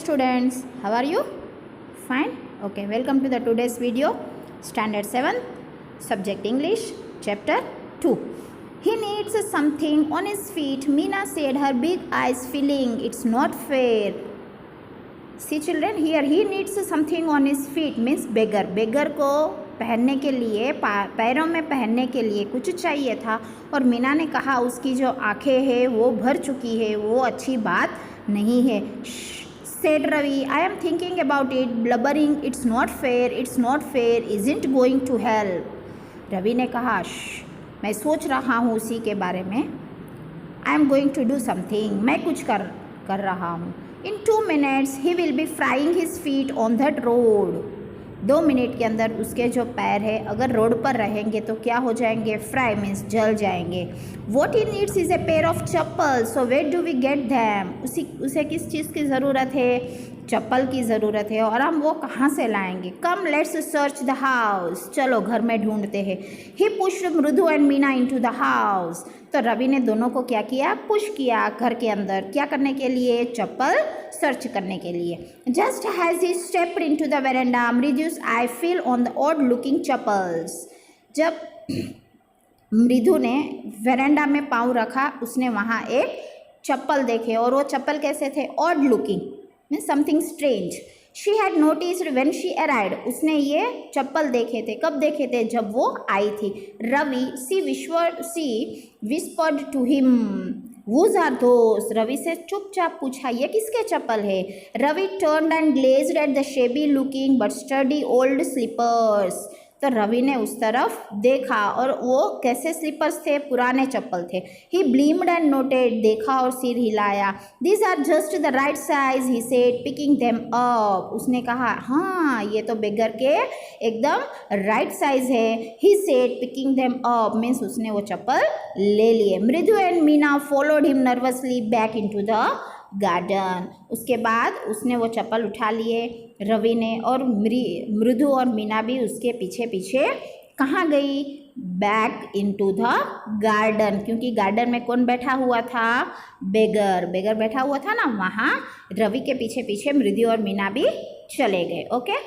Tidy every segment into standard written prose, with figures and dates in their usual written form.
students, how are you? Fine. Okay, welcome to the today's video. Standard 7, subject English, chapter 2. He needs something on his feet. Meena said, her big eyes filling. It's not fair. See children, here he needs something on his feet means beggar. Beggar को पहनने के लिए पैरों में पहनने के लिए कुछ चाहिए था और मीना ने कहा उसकी जो आंखें हैं वो भर चुकी है, वो अच्छी बात नहीं है. Said Ravi, I am thinking about it, blubbering, it's not fair, isn't going to help. Ravi ने कहा, मैं सोच रहा हूँ उसी के बारे में. I am going to do something, मैं कुछ कर रहा हूँ. In 2 minutes he will be frying his feet on that road. 2 minute के अंदर उसके जो पैर है अगर रोड पर रहेंगे तो क्या हो जाएंगे? फ्राई मीन्स जल जाएंगे. What he needs is a pair of chappals. So where do we get them? उसे किस चीज़ की ज़रूरत है? चप्पल की ज़रूरत है. और हम वो कहाँ से लाएंगे? Come let's search the house. चलो घर में ढूंढते हैं. He pushed Mrudu and Meena into the house. तो रवि ने दोनों को क्या किया? पुश किया घर के अंदर. क्या करने के लिए? चप्पल सर्च करने के लिए. Just as he stepped into the veranda, Mridu's eye fell on the odd-looking chappals. जब मृदु ने वेरेंडा में पाँव रखा उसने वहाँ एक चप्पल देखे और वो चप्पल कैसे थे? Odd looking means something strange. She had noticed when she arrived. उसने ये चप्पल देखे थे. कब देखे थे? जब वो आई थी. Ravi she whispered to him, whose are those. Ravi से चुपचाप पूछा ये किसके चप्पल है? Ravi turned and glared at the shabby looking but sturdy old slippers. तो रवि ने उस तरफ देखा और वो कैसे स्लीपर्स थे? पुराने चप्पल थे. He beamed and nodded. देखा और सिर हिलाया. This are just the right size he said picking them up. उसने कहा हाँ ये तो बेगर के एकदम राइट साइज है. ही said picking them up means उसने वो चप्पल ले लिए. मृदु and Meena followed him nervously back into the garden. उसके बाद उसने वो चप्पल उठा लिए रवि ने और मृदु और मीना भी उसके पीछे पीछे कहाँ गई? Back into the garden. क्योंकि गार्डन में कौन बैठा हुआ था? बेगर. बेगर बैठा हुआ था ना, वहाँ रवि के पीछे पीछे मृदु और मीना भी चले गए. Okay.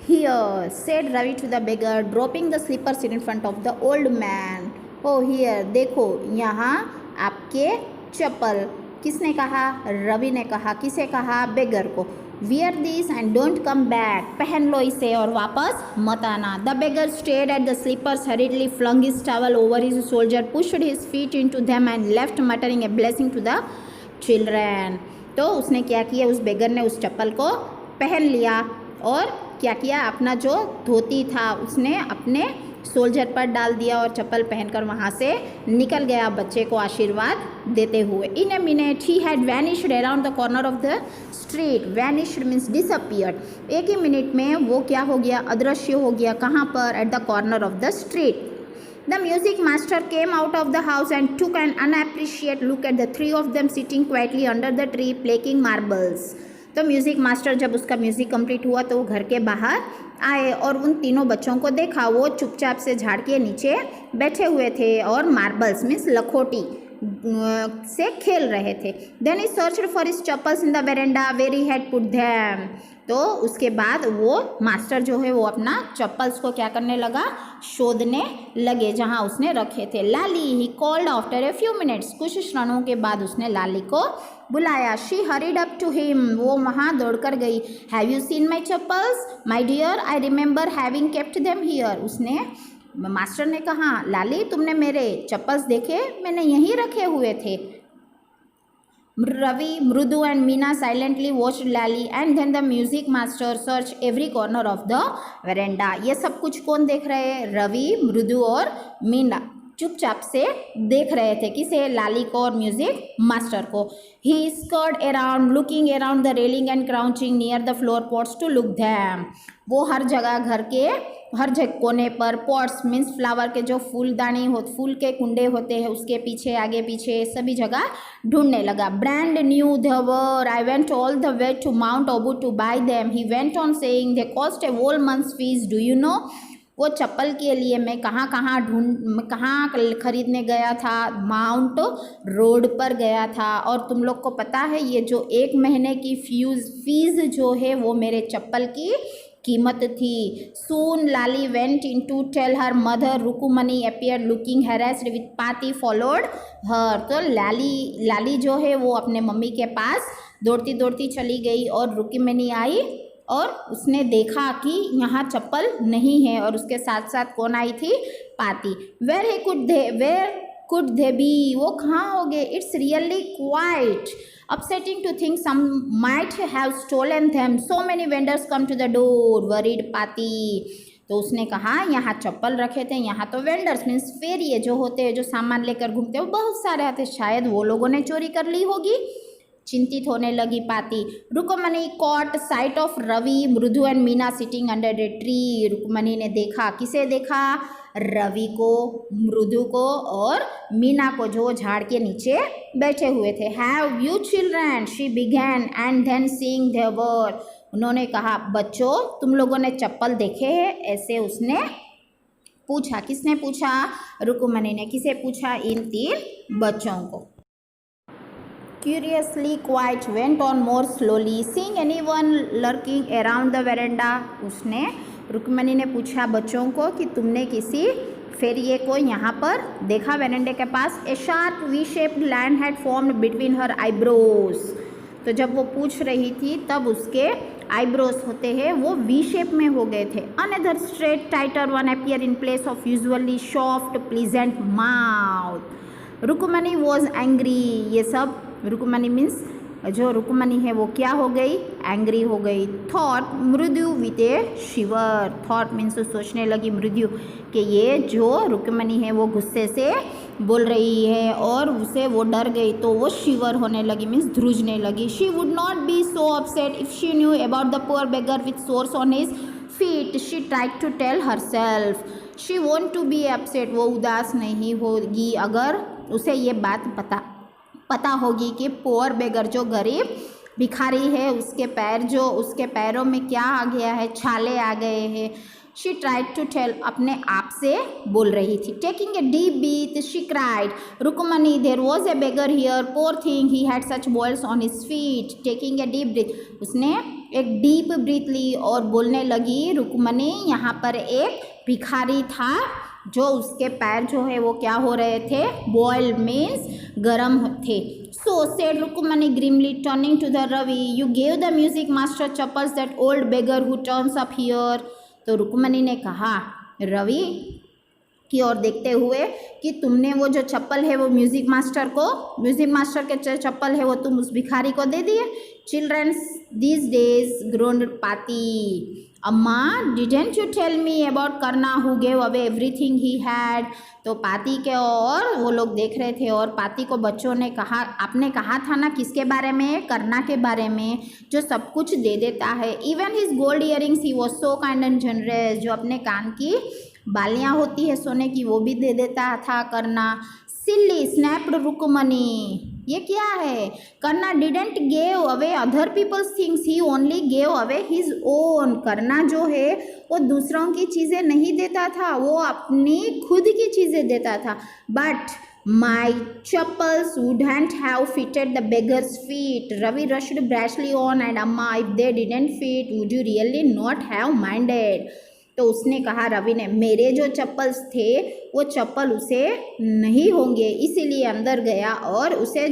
Here said Ravi to the beggar, dropping the slippers in front of the old man. Oh here देखो यहाँ आपके चप्पल. किसने कहा? रवि ने कहा. किसे कहा? बेगर को. Wear this and don't come back. पहन लो इसे और वापस मत आना. The beggar stared at the slippers, hurriedly flung his towel over his shoulder, pushed his feet into them and left muttering a blessing to the children. तो उसने क्या किया? उस बेगर ने उस चप्पल को पहन लिया और क्या किया? अपना जो धोती था उसने अपने सोल्जर पर डाल दिया और चप्पल पहनकर वहाँ से निकल गया बच्चे को आशीर्वाद देते हुए. In a minute he had vanished around the corner of the street. Vanished means disappeared. एक ही मिनट में वो क्या हो गया? अदृश्य हो गया. कहाँ पर? At the corner of the street. The music master came out of the house and took an unappreciated look at the three of them sitting quietly under the tree playing marbles. तो music master जब उसका music complete हुआ तो वो घर के बाहर आए और उन तीनों बच्चों को देखा. वो चुपचाप से झाड़ के नीचे बैठे हुए थे और मार्बल्स मीन्स लखोटी से खेल रहे थे. Then he searched for his chappals in the veranda where he had put them. तो उसके बाद वो मास्टर जो है वो अपना चप्पल्स को क्या करने लगा? शोधने लगे जहाँ उसने रखे थे. Lali he called after a few minutes. कुछ क्षणों के बाद उसने लाली को बुलाया. She hurried up to him. वो वहाँ दौड़कर गई. Have you seen my chappals my dear? I remember having kept them here. उसने मास्टर ने कहा लाली तुमने मेरे चप्पल्स देखे? मैंने यहीं रखे हुए थे. Ravi, Mrudu and Meena silently watched Lali and then the music master searched every corner of the veranda. ये सब कुछ कौन देख रहे हैं? रवि, मृदु और मीना चुपचाप से देख रहे थे. किसे? लाली को और म्यूजिक मास्टर को. He scurried around, looking around the railing and crouching near the floor pots to look them. वो हर जगह घर के हर कोने पर पॉट्स मीन्स फ्लावर के जो फूलदानी फूल के कुंडे होते हैं उसके पीछे आगे पीछे सभी जगह ढूंढने लगा. ब्रांड न्यू धवर. I went all the way to Mount Abu to buy them. He went on saying they cost a whole months fees. Do you know वो चप्पल के लिए मैं कहाँ खरीदने गया था, माउंट रोड पर गया था। और तुम लोग को पता है ये जो 1 महीने की फीस जो है वो मेरे चप्पल की कीमत थी। Soon Lali went in to tell her mother. रुकुमनी appeared looking harassed with Pati followed her. तो लाली जो है वो अपने मम्मी के पास दौड़ती दौड़ती चली गई और रुक्मिणी आई और उसने देखा कि यहाँ चप्पल नहीं है और उसके साथ साथ कौन आई थी, पाती। वेयर कुड दे बी, वो कहाँ हो गए। It's really quite upsetting to think some might have stolen them. So many vendors come to the door. Worried पाती। तो उसने कहा यहाँ चप्पल रखे थे, यहाँ तो वेंडर्स मीन्स फेरिए जो होते हैं जो सामान लेकर घूमते हैं वो बहुत सारे आते, शायद वो लोगों ने चोरी कर ली होगी। चिंतित होने लगी पाती। Rukmani caught sight of Ravi, Mridu and Meena sitting under a tree. Rukmani ने देखा, किसे देखा, रवि को, मृदु को और मीना को जो झाड़ के नीचे बैठे हुए थे। Have you children, she began and then seeing there were. उन्होंने कहा बच्चों तुम लोगों ने चप्पल देखे हैं, ऐसे उसने पूछा। किसने पूछा, रुक्मणी ने। किसे पूछा, इन 3 बच्चों को। Curiously, quiet went on more slowly, seeing anyone lurking around the veranda. उसने, रुक्मणी ने पूछा बच्चों को कि तुमने किसी फेरिए को यहाँ पर देखा वेरेंडे के पास। A sharp V-shaped line had formed between her eyebrows. तो जब वो पूछ रही थी तब उसके आईब्रोज होते हैं वो वी शेप में हो गए थे। Another straight tighter one appeared in place of usually soft pleasant mouth. Rukmani was angry. ये सब रुक्मणी मीन्स जो रुक्मणी है वो क्या हो गई, एंग्री हो गई। Thought Mridu with a shiver. Thought means सोचने लगी मृदु कि ये जो रुक्मणी है वो गुस्से से बोल रही है और उसे वो डर गई तो वो शिवर होने लगी मीन्स ध्रुजने लगी। She would not be so upset if she knew about the poor beggar with sores on his feet. She tried to tell herself. She won't to be upset, वो उदास नहीं होगी अगर उसे ये बात पता होगी कि पुअर बेगर जो गरीब भिखारी है उसके पैरों में क्या आ गया है, छाले आ गए हैं। शी ट्राइड टू टेल, अपने आप से बोल रही थी। Taking a deep breath she cried, Rukmani there was a beggar here, poor thing he had such boils on his feet. Taking a deep breath, उसने एक डीप ब्रीथ ली और बोलने लगी रुक्मणी यहाँ पर एक भिखारी था जो उसके पैर जो है वो क्या हो रहे थे, बॉयल मीन्स गरम थे। So said Rukmani grimly turning to the Ravi, you gave the music master chappals that old beggar who turns up here. तो रुक्मणी ने कहा रवि की ओर देखते हुए कि तुमने वो जो चप्पल है वो म्यूजिक मास्टर के चप्पल है वो तुम उस भिखारी को दे दिए। Children's these days grown Paati. Amma didn't you tell me about Karna who gave away everything he had. तो पाती के और वो लोग देख रहे थे और पाती को बच्चों ने कहा, आपने कहा था ना किसके बारे में, करना के बारे में जो सब कुछ दे देता है। Even his gold earrings he was so kind and generous, जो अपने कान की बालियाँ होती है सोने की वो भी दे देता था करना। सिल्ली स्नैप्ड रुक्मणी, ये क्या है, Karna didn't gave away other people's things, he only gave away his own. Karna जो है वो दूसरों की चीज़ें नहीं देता था, वो अपनी खुद की चीज़ें देता था। But my chappals wouldn't have fitted the beggar's feet. Ravi rushed brashly on and Amma if they didn't fit would you really not have minded. तो उसने कहा रवि ने, मेरे जो चप्पल्स थे वो चप्पल उसे नहीं होंगे, इसीलिए अंदर गया और उसे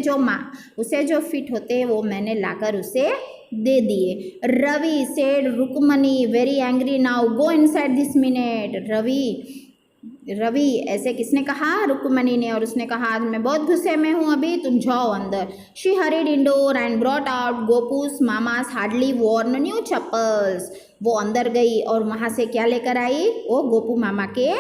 जो फिट होते हैं वो मैंने लाकर उसे दे दिए। Ravi said Rukmani very angry now, go inside this minute. Ravi ऐसे किसने कहा, रुक्मणी ने, और उसने कहा आज मैं बहुत गुस्से में हूँ, अभी तुम जाओ अंदर। She hurried indoors and brought out Gopu's Mama's hardly worn new chappals. वो अंदर गई और वहाँ से क्या लेकर आई, वो गोपू मामा के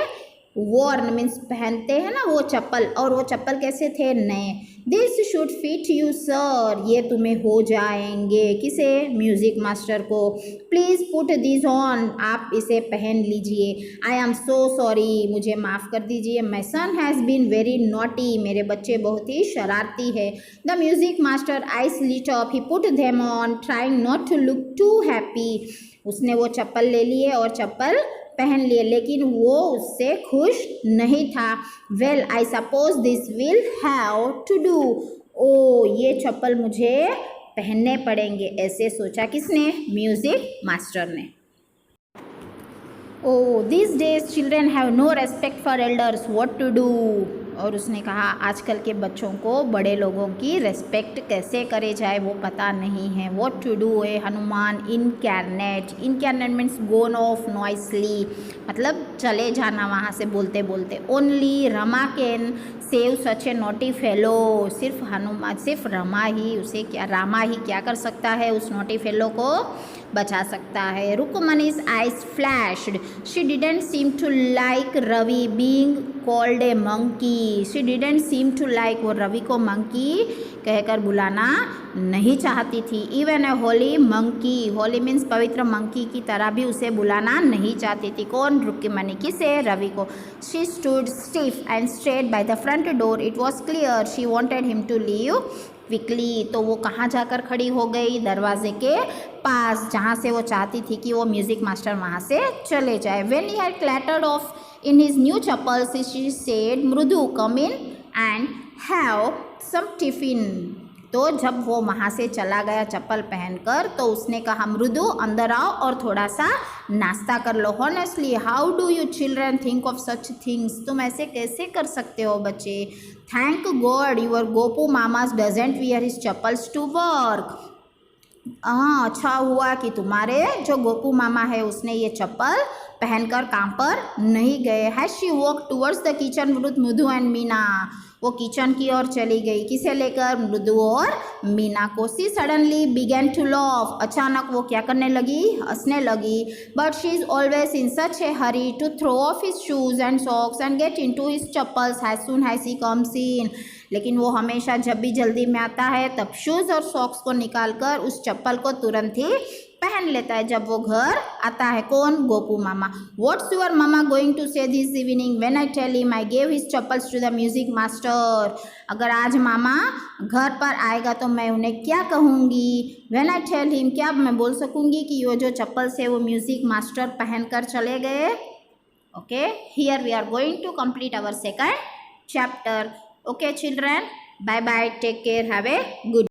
वॉर्न मीन्स पहनते हैं ना वो चप्पल, और वो चप्पल कैसे थे, नए। This should fit you sir, ये तुम्हें हो जाएंगे। किसे, म्यूजिक मास्टर को। प्लीज़ पुट दिस ऑन, आप इसे पहन लीजिए। आई एम सो सॉरी, मुझे माफ़ कर दीजिए। My son has been very naughty, मेरे बच्चे बहुत ही शरारती है। The music master eyes lit up, he put them on trying not to look too happy. उसने वो चप्पल ले लिए और चप्पल पहन लिए, लेकिन वो उससे खुश नहीं था। Well I suppose this will have to do, oh ये चप्पल मुझे पहनने पड़ेंगे, ऐसे सोचा किसने? म्यूजिक मास्टर ने। Oh this days children have no respect for elders, what to do. और उसने कहा आजकल के बच्चों को बड़े लोगों की रेस्पेक्ट कैसे करे जाए वो पता नहीं है। व्हाट टू डू है Hanuman incarnate, incarnate means gone off noisily, मतलब चले जाना वहाँ से बोलते बोलते। Only Rama can save such a naughty fellow, सिर्फ हनुमान, सिर्फ रमा ही उसे क्या, रामा ही क्या कर सकता है, उस नॉटी फेलो को बचा सकता है। रुकमनी's eyes flashed. She didn't seem to like Ravi being called a monkey. She didn't seem to like, वो रवि को मंकी कहकर बुलाना नहीं चाहती थी। Even a holy monkey, holy means पवित्र मंकी की तरह भी उसे बुलाना नहीं चाहती थी। कौन? रुक्मणी। किसे? रवि को। She stood stiff and straight by the front door. It was clear she wanted him to leave quickly. तो वो कहाँ जाकर खड़ी हो गई? दरवाजे के पास, जहाँ से वो चाहती थी कि वो म्यूजिक मास्टर वहाँ से चले जाए। When he had clattered off in his new chappals, she said, मृदु come in and have some tiffin. तो जब वो वहाँ से चला गया चप्पल पहनकर, तो उसने कहा मृदु अंदर आओ और थोड़ा सा नाश्ता कर लो। Honestly how do you children think of such things, तुम ऐसे कैसे कर सकते हो बच्चे? Thank God your Gopu Mama's doesn't wear his chappals to work. हाँ, अच्छा हुआ कि तुम्हारे जो गोपू मामा है उसने ये चप्पल पहनकर काम पर नहीं गए। Has she walk towards the kitchen with मृदु एंड मीना, वो किचन की ओर चली गई, किसे लेकर? मृदु और मीना को। She suddenly began to laugh, अचानक वो क्या करने लगी? हंसने लगी। But she is always in such a hurry to throw off his shoes and socks and get into his chappals as soon as he comes in, लेकिन वो हमेशा जब भी जल्दी में आता है तब शूज़ और सॉक्स को निकालकर उस चप्पल को तुरंत ही पहन लेता है जब वो घर आता है। कौन? Gopu Mama. What's your Mama going to say this evening when I tell him I gave his chappals to the music master, अगर आज मामा घर पर आएगा तो मैं उन्हें क्या कहूँगी? व्हेन आई टेल हिम, क्या मैं बोल सकूँगी कि वो जो चप्पल से वो म्यूजिक मास्टर पहन कर चले गए? Okay, here we are going to complete our second chapter. Okay children, bye bye, take care, have a good